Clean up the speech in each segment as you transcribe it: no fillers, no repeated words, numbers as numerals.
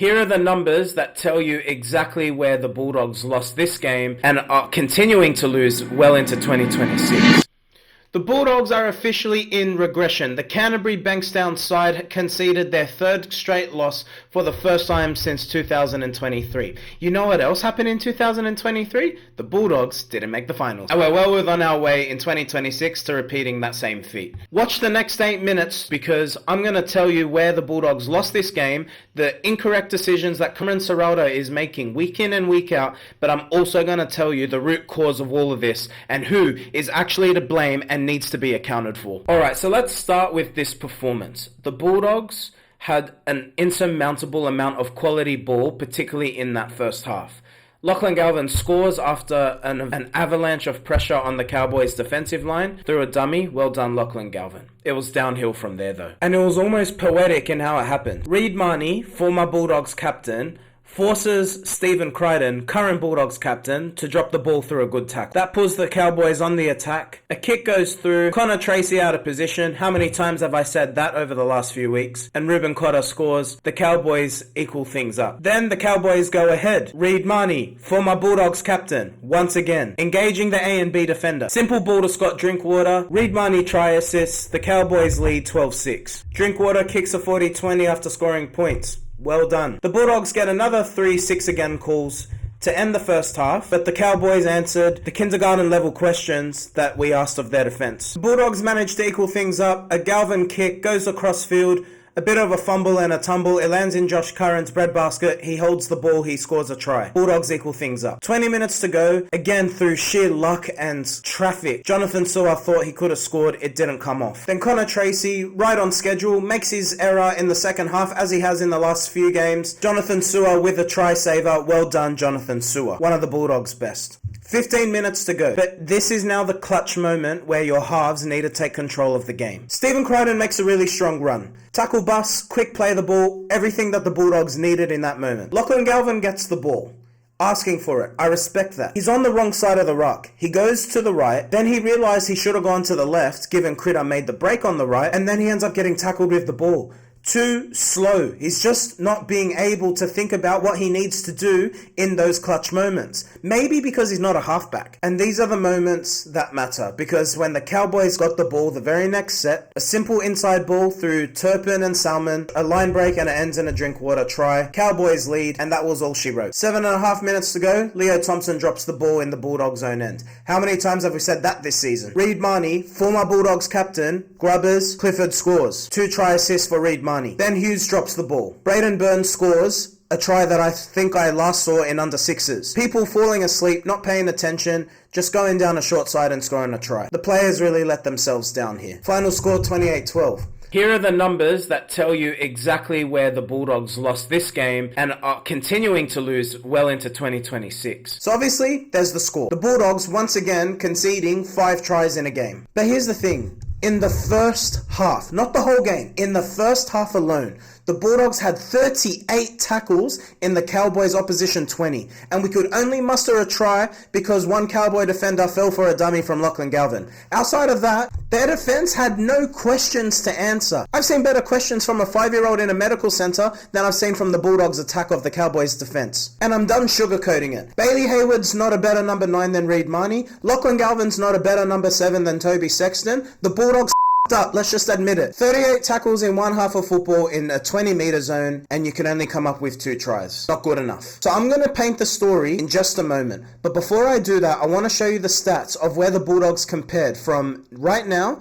Here are the numbers that tell you exactly where the Bulldogs lost this game and are continuing to lose well into 2026. The Bulldogs are officially in regression. The Canterbury Bankstown side conceded their third straight loss for the first time since 2023. You know what else happened in 2023? The Bulldogs didn't make the finals. And we're well on our way in 2026 to repeating that same feat. Watch the next 8 minutes because I'm going to tell you where the Bulldogs lost this game, the incorrect decisions that Ciraldo is making week in and week out, but I'm also going to tell you the root cause of all of this and who is actually to blame and needs to be accounted for. Alright, so let's start with this performance. The Bulldogs had an insurmountable amount of quality ball, particularly in that first half. Lachlan Galvin scores after an avalanche of pressure on the Cowboys' defensive line through a dummy. Well done, Lachlan Galvin. It was downhill from there though. And it was almost poetic in how it happened. Reid Mahoney, former Bulldogs captain, forces Stephen Crichton, current Bulldogs captain, to drop the ball through a good tackle. That puts the Cowboys on the attack. A kick goes through. Connor Tracy out of position. How many times have I said that over the last few weeks? And Ruben Cotter scores. The Cowboys equal things up. Then the Cowboys go ahead. Reid Mahoney, former Bulldogs captain, once again, engaging the A and B defender. Simple ball to Scott Drinkwater. Reid Mahoney try assists. The Cowboys lead 12-6. Drinkwater kicks a 40-20 after scoring points. Well done. The Bulldogs get another 3-6 again calls to end the first half, but the Cowboys answered the kindergarten level questions that we asked of their defense. The Bulldogs managed to equal things up. A Galvin kick goes across field. A bit of a fumble and a tumble. It lands in Josh Curran's breadbasket. He holds the ball. He scores a try. Bulldogs equal things up. 20 minutes to go. Again, through sheer luck and traffic, Jonathan Su'A thought he could have scored. It didn't come off. Then Connor Tracy, right on schedule, makes his error in the second half, as he has in the last few games. Jonathan Su'A with a try saver. Well done, Jonathan Su'A. One of the Bulldogs' best. 15 minutes to go. But this is now the clutch moment where your halves need to take control of the game. Stephen Crichton makes a really strong run. Tackle bust, quick play the ball, everything that the Bulldogs needed in that moment. Lachlan Galvin gets the ball, asking for it. I respect that. He's on the wrong side of the ruck. He goes to the right, then he realised he should have gone to the left, given Critter made the break on the right, and then he ends up getting tackled with the ball. Too slow. He's just not being able to think about what he needs to do in those clutch moments. Maybe because he's not a halfback. And these are the moments that matter, because when the Cowboys got the ball the very next set, a simple inside ball through Turpin and Salmon, a line break and it ends in a Drinkwater try. Cowboys lead, and that was all she wrote. 7.5 minutes to go, Leo Thompson drops the ball in the Bulldogs' own end. How many times have we said that this season? Reid Mahoney, former Bulldogs captain, Grubbers, Clifford scores. 2 try assists for Reid Mahoney. Then Hughes drops the ball. Braden Burns scores a try that I think I last saw in under sixes. People falling asleep, not paying attention, just going down a short side and scoring a try. The players really let themselves down here. Final score 28-12. Here are the numbers that tell you exactly where the Bulldogs lost this game and are continuing to lose well into 2026. So obviously, there's the score. The Bulldogs once again conceding 5 tries in a game. But here's the thing. In the first half, not the whole game, in the first half alone, the Bulldogs had 38 tackles in the Cowboys' opposition 20, and we could only muster a try because one Cowboy defender fell for a dummy from Lachlan Galvin. Outside of that, their defense had no questions to answer. I've seen better questions from a 5-year-old in a medical center than I've seen from the Bulldogs' attack of the Cowboys' defense. And I'm done sugarcoating it. Bailey Hayward's not a better number 9 than Reid Mahoney. Lachlan Galvin's not a better number 7 than Toby Sexton. The Bulldogs up, let's just admit it. 38 tackles in one half of football in a 20-meter zone, and you can only come up with 2 tries. Not good enough. So I'm going to paint the story in just a moment. But before I do that, I want to show you the stats of where the Bulldogs compared from right now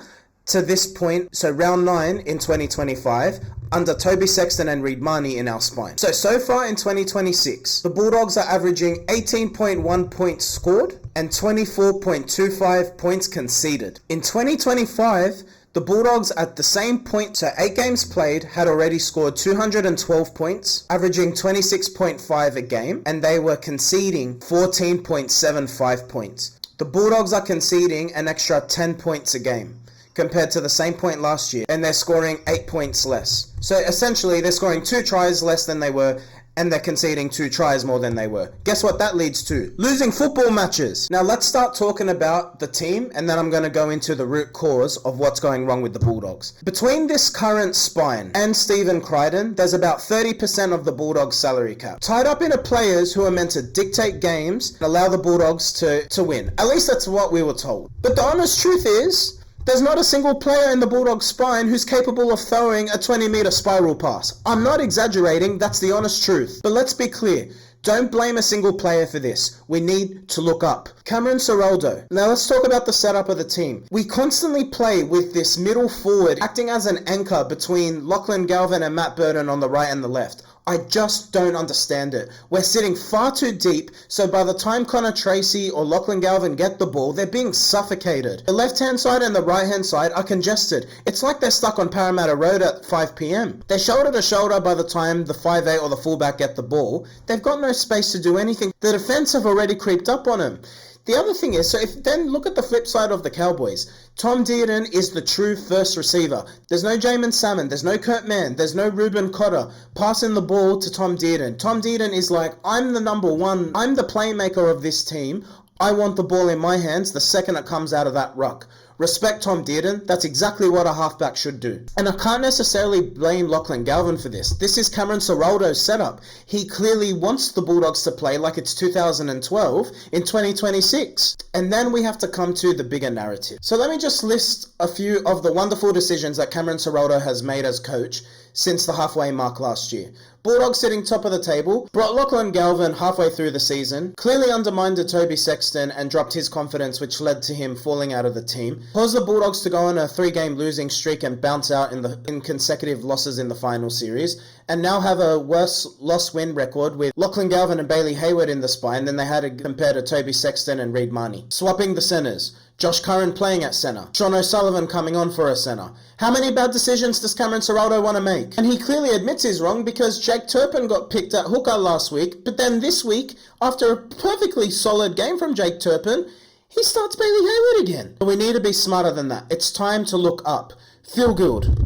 to this point, so round 9 in 2025, under Toby Sexton and Reid Mahoney in our spine. So far in 2026, the Bulldogs are averaging 18.1 points scored and 24.25 points conceded. In 2025, the Bulldogs at the same point, so 8 games played, had already scored 212 points, averaging 26.5 a game, and they were conceding 14.75 points. The Bulldogs are conceding an extra 10 points a game, compared to the same point last year, and they're scoring 8 points less. So essentially, they're scoring 2 tries less than they were, and they're conceding 2 tries more than they were. Guess what that leads to? Losing football matches. Now let's start talking about the team, and then I'm going to go into the root cause of what's going wrong with the Bulldogs. Between this current spine and Stephen Crichton, there's about 30% of the Bulldogs salary cap tied up into players who are meant to dictate games and allow the Bulldogs to win. At least that's what we were told. But the honest truth is, there's not a single player in the Bulldogs spine who's capable of throwing a 20-meter spiral pass. I'm not exaggerating, that's the honest truth. But let's be clear, don't blame a single player for this. We need to look up. Cameron Ciraldo. Now let's talk about the setup of the team. We constantly play with this middle forward acting as an anchor between Lachlan Galvin and Matt Burton on the right and the left. I just don't understand it. We're sitting far too deep, so by the time Connor Tracy or Lachlan Galvin get the ball, they're being suffocated. The left-hand side and the right-hand side are congested. It's like they're stuck on Parramatta Road at 5 p.m. They're shoulder to shoulder by the time the 5'8" or the fullback get the ball. They've got no space to do anything. The defense have already creeped up on them. The other thing is, so if then look at the flip side of the Cowboys. Tom Dearden is the true first receiver. There's no Jamin Salmon, there's no Kurt Mann, there's no Ruben Cotter passing the ball to Tom Dearden. Tom Dearden is like, I'm the number one, I'm the playmaker of this team. I want the ball in my hands the second it comes out of that ruck. Respect Tom Dearden, that's exactly what a halfback should do. And I can't necessarily blame Lachlan Galvin for this. This is Cameron Ciraldo's setup. He clearly wants the Bulldogs to play like it's 2012 in 2026. And then we have to come to the bigger narrative. So let me just list a few of the wonderful decisions that Cameron Ciraldo has made as coach since the halfway mark last year. Bulldogs sitting top of the table, brought Lachlan Galvin halfway through the season, clearly undermined Toby Sexton and dropped his confidence, which led to him falling out of the team, caused the Bulldogs to go on a 3-game losing streak and bounce out in consecutive losses in the final series, and now have a worse loss-win record with Lachlan Galvin and Bailey Hayward in the spine than they had compared to Toby Sexton and Reid Mahoney. Swapping the centres. Josh Curran playing at centre. Sean O'Sullivan coming on for a centre. How many bad decisions does Cameron Ciraldo want to make? And he clearly admits he's wrong because Jake Turpin got picked at hooker last week, but then this week, after a perfectly solid game from Jake Turpin, he starts Bailey Hayward again. We need to be smarter than that. It's time to look up. Phil Gould.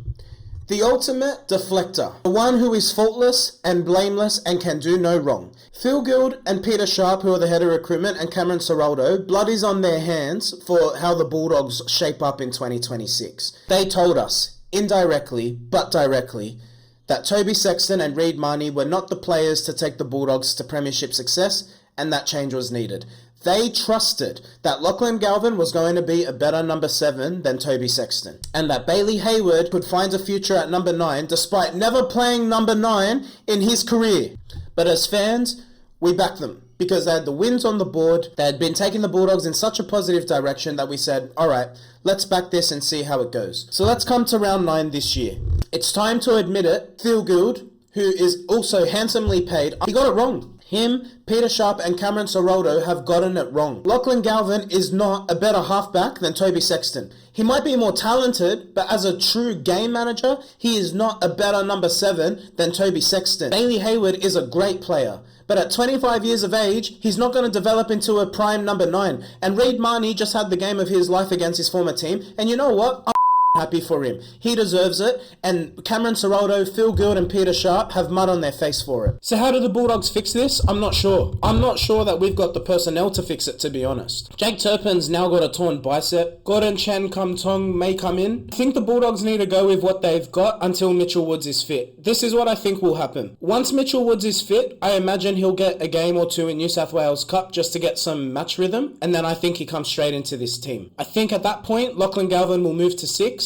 The ultimate deflector. The one who is faultless and blameless and can do no wrong. Phil Gould and Peter Sharp, who are the head of recruitment, and Cameron Ciraldo, blood is on their hands for how the Bulldogs shape up in 2026. They told us, indirectly but directly, that Toby Sexton and Reid Mahoney were not the players to take the Bulldogs to premiership success, and that change was needed. They trusted that Lachlan Galvin was going to be a better number 7 than Toby Sexton, and that Bailey Hayward could find a future at number 9 despite never playing number 9 in his career. But as fans, we backed them because they had the wins on the board. They had been taking the Bulldogs in such a positive direction that we said, alright, let's back this and see how it goes. So let's come to round 9 this year. It's time to admit it. Phil Gould, who is also handsomely paid, he got it wrong. Him, Peter Sharp and Cameron Ciraldo have gotten it wrong. Lachlan Galvin is not a better halfback than Toby Sexton. He might be more talented, but as a true game manager, he is not a better number 7 than Toby Sexton. Bailey Hayward is a great player, but at 25 years of age, he's not going to develop into a prime number 9. And Reid Mahoney just had the game of his life against his former team, and you know what? Happy for him. He deserves it, and Cameron Ciraldo, Phil Gould and Peter Sharp have mud on their face for it. So how do the Bulldogs fix this? I'm not sure. I'm not sure that we've got the personnel to fix it, to be honest. Jake Turpin's now got a torn bicep. Gordon Chan Kum Tong may come in. I think the Bulldogs need to go with what they've got until Mitchell Woods is fit. This is what I think will happen. Once Mitchell Woods is fit, I imagine he'll get a game or 2 in New South Wales Cup just to get some match rhythm, and then I think he comes straight into this team. I think at that point, Lachlan Galvin will move to 6,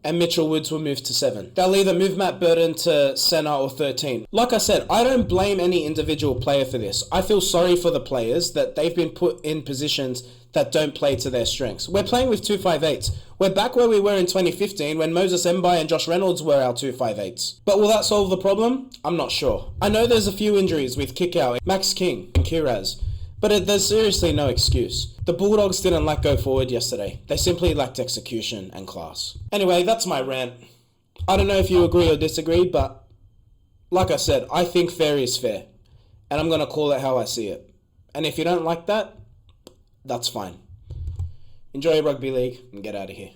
and Mitchell Woods will move to 7. They'll either move Matt Burton to centre or 13. Like I said, I don't blame any individual player for this. I feel sorry for the players that they've been put in positions that don't play to their strengths. We're playing with 258s. We're back where we were in 2015 when Moses Mbai and Josh Reynolds were our 258s. But will that solve the problem? I'm not sure. I know there's a few injuries with Kickow, Max King and Kiraz, but there's seriously no excuse. The Bulldogs didn't go forward yesterday. They simply lacked execution and class. Anyway, that's my rant. I don't know if you agree or disagree, but like I said, I think fair is fair. And I'm going to call it how I see it. And if you don't like that, that's fine. Enjoy your rugby league and get out of here.